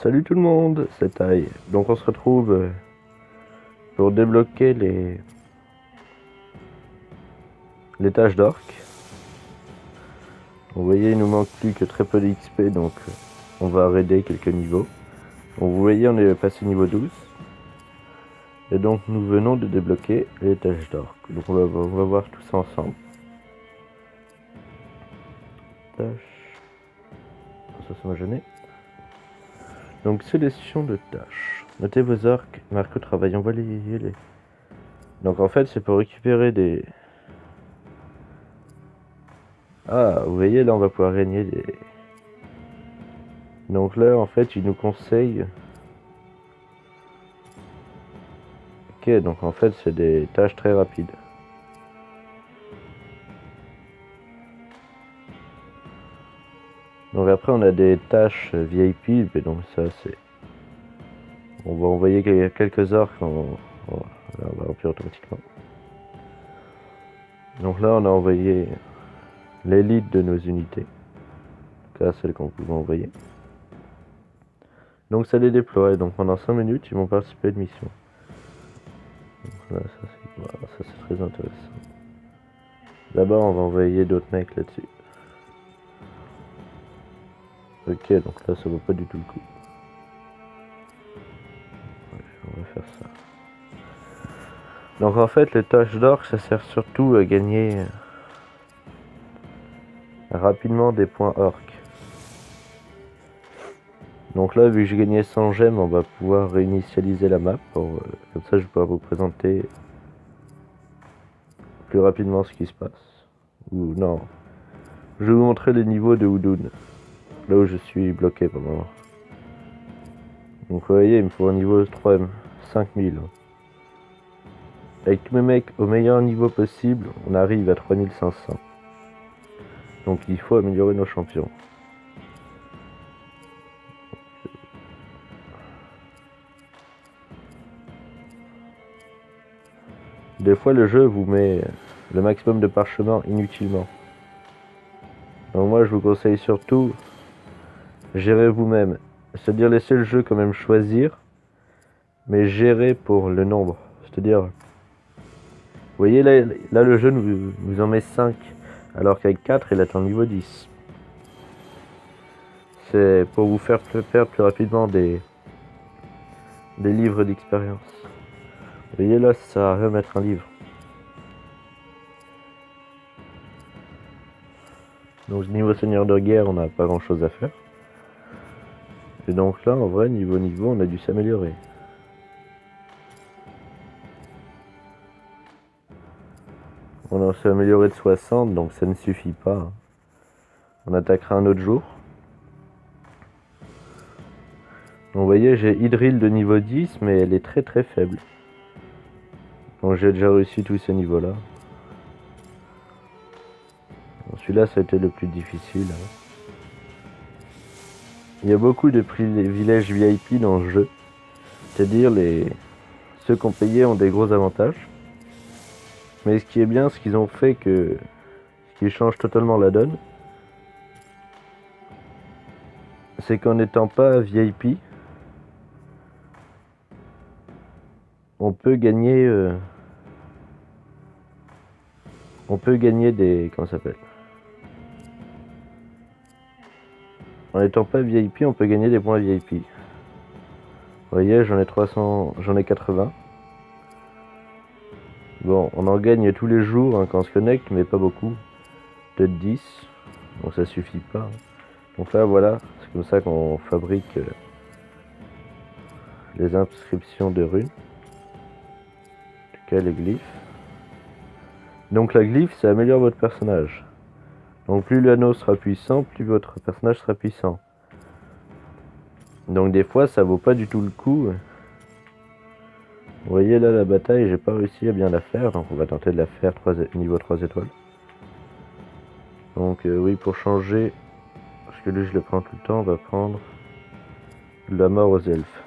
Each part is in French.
Salut tout le monde, c'est Tai. Donc on se retrouve pour débloquer les tâches d'orc. Vous voyez, il nous manque plus que très peu d'XP, donc on va raider quelques niveaux. Donc vous voyez, on est passé niveau 12. Et donc nous venons de débloquer les tâches d'orc. Donc on va voir tout ça ensemble. Tâches. Ça c'est ma journée. Donc sélection de tâches. Notez vos orcs, marquez au travail, on va les... Donc en fait c'est pour récupérer des... Ah, vous voyez là on va pouvoir gagner des... Donc là en fait il nous conseille... Ok, donc en fait c'est des tâches très rapides. Donc après on a des tâches VIP, mais donc ça c'est... On va envoyer quelques orques, on va remplir automatiquement. Donc là on a envoyé l'élite de nos unités. En tout cas celle qu'on pouvait envoyer. Donc ça les déploie, et donc pendant 5 minutes ils vont participer à une mission. Donc là ça c'est très intéressant. D'abord on va envoyer d'autres mecs là-dessus. Ok, donc là ça vaut pas du tout le coup. On va faire ça. Donc en fait les tâches d'orc ça sert surtout à gagner rapidement des points orc. Donc là vu que j'ai gagné 100 gemmes on va pouvoir réinitialiser la map pour, comme ça je vais pouvoir vous présenter plus rapidement ce qui se passe. Ou non. Je vais vous montrer les niveaux de Udun. Là où je suis bloqué pour le moment. Donc vous voyez il me faut un niveau 3 5000. Avec tous mes mecs au meilleur niveau possible, on arrive à 3500. Donc il faut améliorer nos champions. Des fois le jeu vous met le maximum de parchemin inutilement. Donc moi je vous conseille surtout gérer vous-même. C'est-à-dire laisser le jeu quand même choisir, mais gérer pour le nombre. C'est-à-dire, vous voyez là le jeu nous en met 5, alors qu'avec 4 il atteint le niveau 10. C'est pour vous faire perdre plus rapidement des livres d'expérience. Vous voyez là ça sert à rien mettre un livre. Donc niveau seigneur de guerre on n'a pas grand chose à faire. Et donc là en vrai niveau on a dû s'améliorer. On s'est amélioré de 60 donc ça ne suffit pas. On attaquera un autre jour. Donc vous voyez j'ai Hydril de niveau 10 mais elle est très très faible. Donc j'ai déjà réussi tous ces niveaux là. Celui-là ça a été le plus difficile. Il y a beaucoup de privilèges VIP dans le jeu. C'est-à-dire ceux qui ont payé ont des gros avantages. Mais ce qui est bien, ce qu'ils ont fait ce qui change totalement la donne, c'est qu'en n'étant pas VIP, on peut gagner des... Comment ça s'appelle? En n'étant pas VIP, on peut gagner des points VIP. Vous voyez, j'en ai 300, j'en ai 80. Bon, on en gagne tous les jours quand on se connecte, mais pas beaucoup. Peut-être 10. Donc ça suffit pas. Donc là, voilà, c'est comme ça qu'on fabrique les inscriptions de runes. En tout cas, les glyphes. Donc la glyphe, ça améliore votre personnage. Donc plus l'anneau sera puissant, plus votre personnage sera puissant. Donc des fois, ça vaut pas du tout le coup. Vous voyez là la bataille, j'ai pas réussi à bien la faire, donc on va tenter de la faire niveau 3 étoiles. Donc oui, pour changer, parce que lui je le prends tout le temps, on va prendre la mort aux elfes.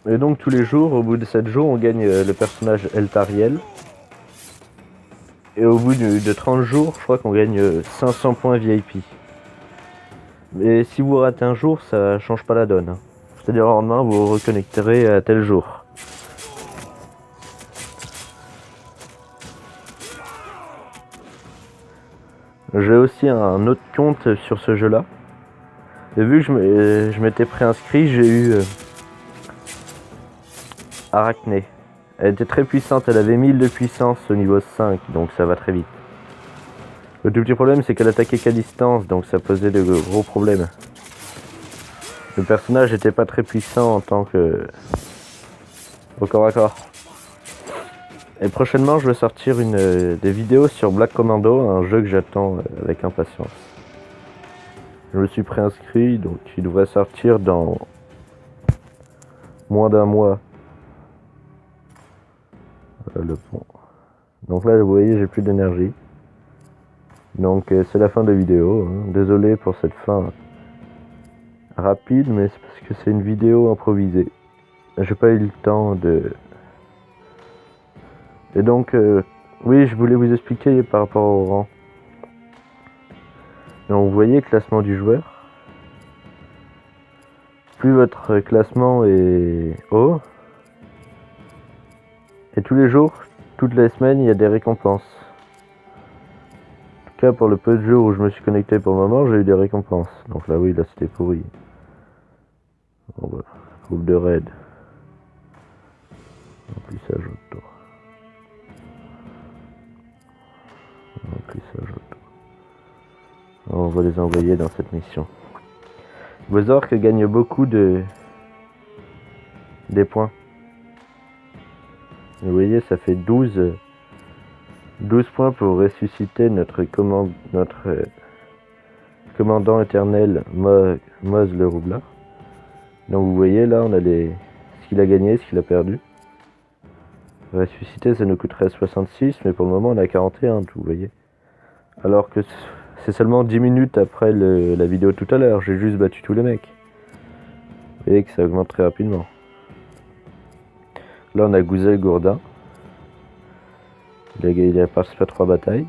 Et donc tous les jours, au bout de 7 jours, on gagne le personnage Eltariel. Et au bout de 30 jours, je crois qu'on gagne 500 points VIP. Mais si vous ratez un jour, ça change pas la donne. C'est-à-dire le lendemain, vous vous reconnecterez à tel jour. J'ai aussi un autre compte sur ce jeu-là. Et vu que je m'étais préinscrit, j'ai eu Arachné. Elle était très puissante, elle avait 1000 de puissance au niveau 5, donc ça va très vite. Le tout petit problème, c'est qu'elle attaquait qu'à distance, donc ça posait de gros problèmes. Le personnage n'était pas très puissant en tant que au corps à corps. Et prochainement, je vais sortir des vidéos sur Black Commando, un jeu que j'attends avec impatience. Je me suis préinscrit, donc il devrait sortir dans moins d'un mois. Voilà le pont. Donc là, vous voyez, j'ai plus d'énergie. Donc c'est la fin de la vidéo. Hein. Désolé pour cette fin rapide, mais c'est parce que c'est une vidéo improvisée. J'ai pas eu le temps de... Et donc, oui, je voulais vous expliquer par rapport au rang. Donc vous voyez, classement du joueur. Plus votre classement est haut, et tous les jours, toutes les semaines, il y a des récompenses. En tout cas, pour le peu de jours où je me suis connecté pour le moment, j'ai eu des récompenses. Donc là, oui, là, c'était pourri. Bon, bah, groupe de raid. Remplissage auto. Remplissage auto. On va les envoyer dans cette mission. Vos orques gagnent beaucoup des points. Vous voyez, ça fait 12 points pour ressusciter notre commandant éternel Moz le Roublard. Donc vous voyez là, on a ce qu'il a gagné, ce qu'il a perdu. Ressusciter, ça nous coûterait 66, mais pour le moment on a 41, vous voyez. Alors que c'est seulement 10 minutes après la vidéo tout à l'heure, j'ai juste battu tous les mecs. Vous voyez que ça augmente très rapidement. Là on a Gouzel Gourdin. Il a participé à 3 batailles.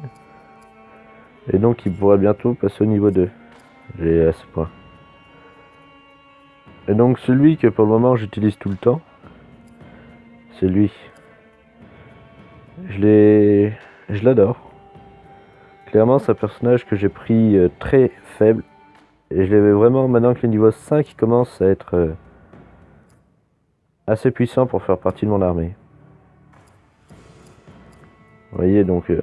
Et donc il pourra bientôt passer au niveau 2. J'ai à ce point. Et donc celui que pour le moment j'utilise tout le temps, c'est lui. Je l'adore. Clairement c'est un personnage que j'ai pris très faible. Et je l'avais vraiment, maintenant que le niveau 5 commence à être assez puissant pour faire partie de mon armée. Vous voyez donc... Vous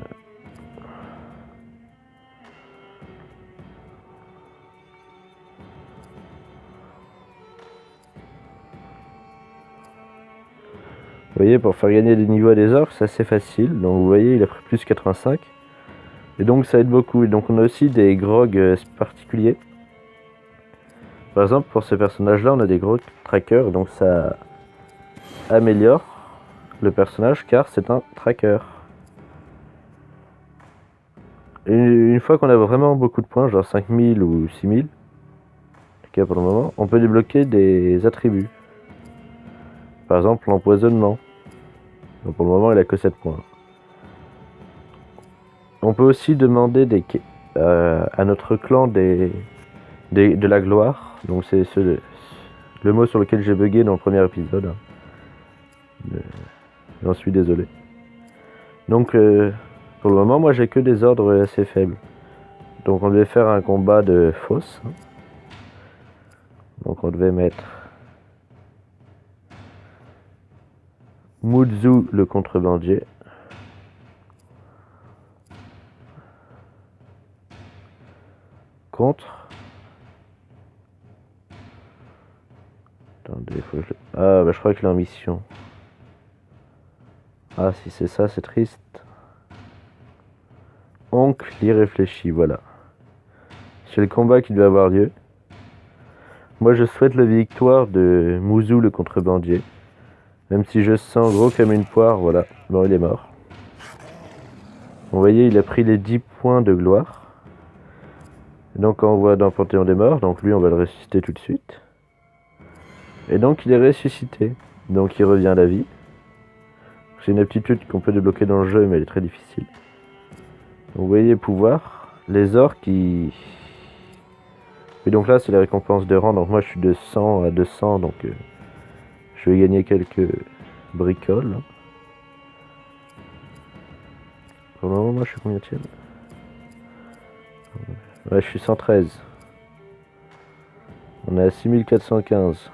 voyez, pour faire gagner des niveaux à des orques, c'est assez facile. Donc vous voyez, il a pris plus 85. Et donc ça aide beaucoup. Et donc on a aussi des grogs particuliers. Par exemple, pour ces personnages-là, on a des gros trackers. Donc ça améliore le personnage car c'est un tracker. Et une fois qu'on a vraiment beaucoup de points, genre 5000 ou 6000, en tout cas pour le moment, on peut débloquer des attributs. Par exemple, l'empoisonnement. Donc pour le moment, il a que 7 points. On peut aussi demander à notre clan de la gloire. Donc c'est le mot sur lequel j'ai bugué dans le premier épisode. J'en suis désolé. Donc pour le moment, moi j'ai que des ordres assez faibles. Donc on devait faire un combat de fosse. Donc on devait mettre Muzu le contrebandier. Contre. Attendez, faut que je... Ah bah je crois que la mission. Ah si c'est ça, c'est triste. Oncle l'irréfléchi, voilà. C'est le combat qui doit avoir lieu. Moi je souhaite la victoire de Muzu le contrebandier. Même si je sens gros comme une poire, voilà. Bon, il est mort. Vous voyez, il a pris les 10 points de gloire. Et donc on voit dans Panthéon des morts, donc lui on va le ressusciter tout de suite. Et donc il est ressuscité. Donc il revient à la vie. C'est une aptitude qu'on peut débloquer dans le jeu, mais elle est très difficile. Donc, vous voyez, pouvoir. Les orques, ils Et donc là, c'est les récompenses de rang. Donc moi, je suis de 100 à 200, donc je vais gagner quelques bricoles. Pour le moment, moi, je suis combien de Ouais, je suis 113. On est à 6415.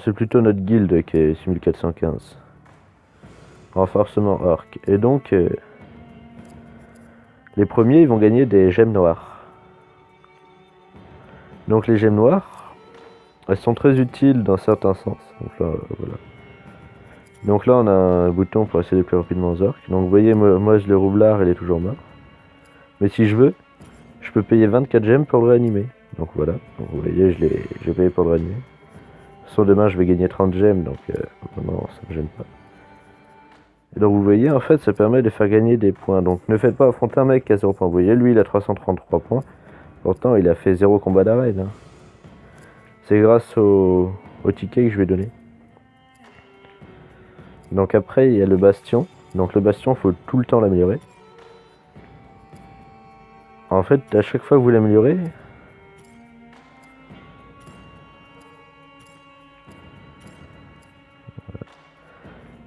C'est plutôt notre guilde qui est 6415. Renforcement orc. Et donc, les premiers, ils vont gagner des gemmes noires. Donc les gemmes noires, elles sont très utiles dans certains sens. Donc là, voilà. Donc là, on a un bouton pour accéder plus rapidement aux orques. Donc vous voyez, moi le roublard, il est toujours mort. Mais si je veux, je peux payer 24 gemmes pour le réanimer. Donc voilà, donc, vous voyez, j'ai payé pour le réanimer. De toute façon, demain, je vais gagner 30 gemmes, donc non, ça me gêne pas. Et donc vous voyez, en fait, ça permet de faire gagner des points. Donc ne faites pas affronter un mec qui a 0 points. Vous voyez, lui, il a 333 points. Pourtant, il a fait 0 combat d'arène. Hein. C'est grâce au ticket que je vais donner. Donc après, il y a le bastion. Donc le bastion, il faut tout le temps l'améliorer. En fait, à chaque fois que vous l'améliorez,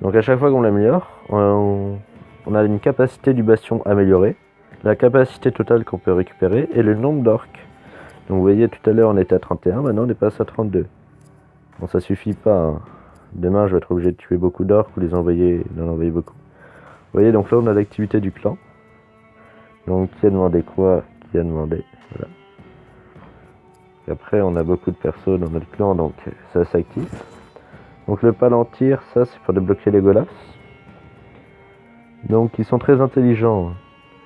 donc à chaque fois qu'on l'améliore, on a une capacité du bastion améliorée, la capacité totale qu'on peut récupérer et le nombre d'orques. Donc vous voyez, tout à l'heure on était à 31, maintenant on est passé à 32. Bon, ça suffit pas. Hein. Demain, je vais être obligé de tuer beaucoup d'orques ou d'en envoyer beaucoup. Vous voyez, donc là on a l'activité du clan. Donc qui a demandé quoi? Qui a demandé? Voilà. Et après, on a beaucoup de persos dans notre clan, donc ça s'active. Donc le palantir, ça c'est pour débloquer les golas. Donc ils sont très intelligents.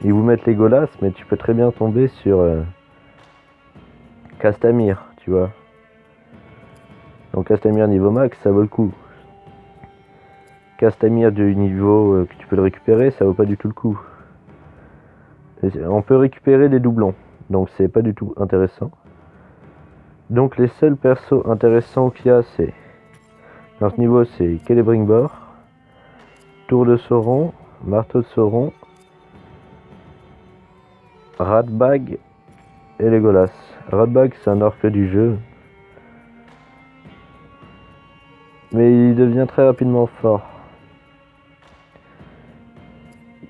Ils vous mettent les golas, mais tu peux très bien tomber sur Castamir, tu vois. Donc Castamir niveau max, ça vaut le coup. Castamir du niveau que tu peux le récupérer, ça vaut pas du tout le coup. On peut récupérer des doublons, donc c'est pas du tout intéressant. Donc les seuls persos intéressants qu'il y a, c'est dans ce niveau, c'est Celebrimbor, Tour de Sauron, Marteau de Sauron, Ratbag et Legolas. Ratbag, c'est un orque du jeu, mais il devient très rapidement fort.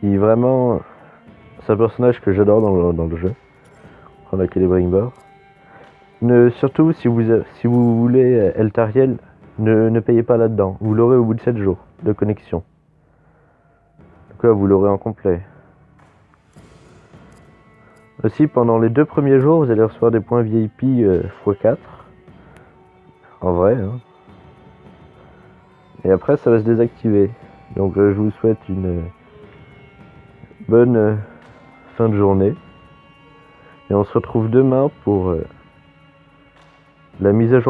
Il est vraiment, c'est un personnage que j'adore dans le jeu. On a Celebrimbor. Surtout si vous voulez Eltariel, ne payez pas là-dedans. Vous l'aurez au bout de 7 jours de connexion. Donc là, vous l'aurez en complet. Aussi, pendant les 2 premiers jours, vous allez recevoir des points VIP x4. En vrai. Hein. Et après, ça va se désactiver. Donc je vous souhaite une bonne fin de journée. Et on se retrouve demain pour la mise à jour.